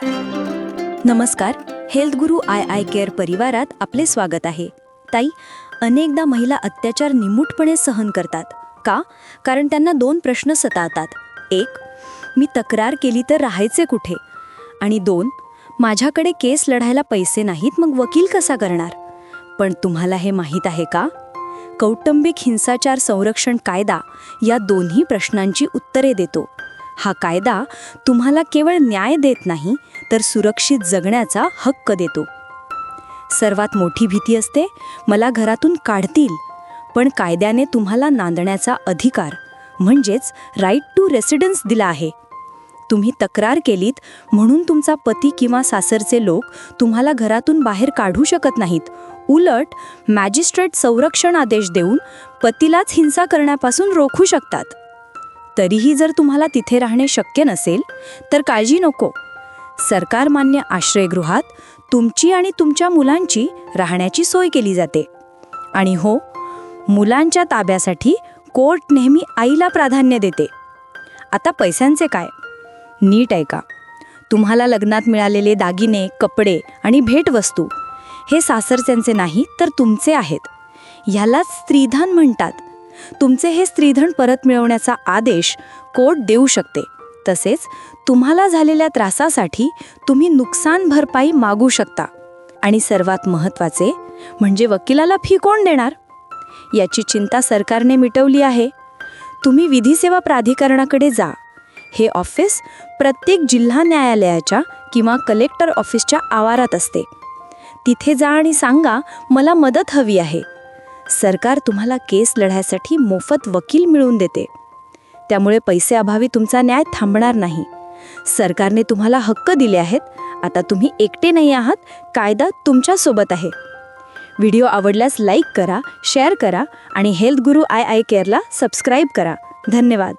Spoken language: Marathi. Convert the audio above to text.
नमस्कार. हेल्थ गुरु आय केअर परिवारात आपले स्वागत आहे. ताई, अनेकदा महिला अत्याचार निमूटपणे सहन करतात. का? कारण त्यांना 2 प्रश्न सतावतात. 1, मी तक्रार केली तर राहायचे कुठे? आणि 2, माझ्याकडे केस लढायला पैसे नाहीत, मग वकील कसा करणार? पण तुम्हाला हे माहीत आहे का? कौटुंबिक हिंसाचार संरक्षण कायदा या दोन्ही प्रश्नांची उत्तरे देतो. हा कायदा तुम्हाला केवळ न्याय देत नाही, तर सुरक्षित जगण्याचा हक्क देतो. सर्वात मोठी भीती असते, मला घरातून काढतील. पण कायद्याने तुम्हाला नांदण्याचा अधिकार म्हणजेच राईट टू रेसिडेन्स दिला आहे. तुम्ही तक्रार केलीत म्हणून तुमचा पती किंवा सासरचे लोक तुम्हाला घरातून बाहेर काढू शकत नाहीत. उलट मॅजिस्ट्रेट संरक्षण आदेश देऊन पतीलाच हिंसा करण्यापासून रोखू शकतात. तरीही जर तुम्हाला तिथे राहणे शक्य नसेल तर काळजी नको. सरकारमान्य आश्रयगृहात तुमची आणि तुमच्या मुलांची राहण्याची सोय केली जाते. आणि हो, मुलांच्या ताब्यासाठी कोर्ट नेहमी आईला प्राधान्य देते. आता पैशांचे काय? नीट ऐका. तुम्हाला लग्नात मिळालेले दागिने, कपडे आणि भेटवस्तू हे सासरच्यांचे नाही, तर तुमचे आहेत. ह्यालाच स्त्रीधन म्हणतात. तुमचे हे स्त्रीधन परत मिळवण्याचा आदेश कोर्ट देऊ शकते. तसेच तुम्हाला झालेल्या त्रासासाठी तुम्ही नुकसान भरपाई मागू शकता. आणि सर्वात महत्त्वाचे म्हणजे वकिलाला फी कोण देणार? याची चिंता सरकारने मिटवली आहे. तुम्ही विधी सेवा प्राधिकरणाकडे जा. हे ऑफिस प्रत्येक जिल्हा न्यायालयाच्या किंवा कलेक्टर ऑफिसच्या आवारात असते. तिथे जा आणि सांगा, मला मदत हवी आहे. सरकार तुम्हाला केस लढायसाठी मोफत वकील मिळवून देते. त्यामुळे पैसेअभावी तुमचा न्याय थांबणार नाही. सरकारने तुम्हाला हक्क दिले आहेत. आता तुम्ही एकटे नाही आहात. कायदा तुमच्यासोबत आहे. व्हिडिओ आवडल्यास लाईक करा, शेअर करा आणि हेल्थ गुरु आय केअरला सबस्क्राईब करा. धन्यवाद.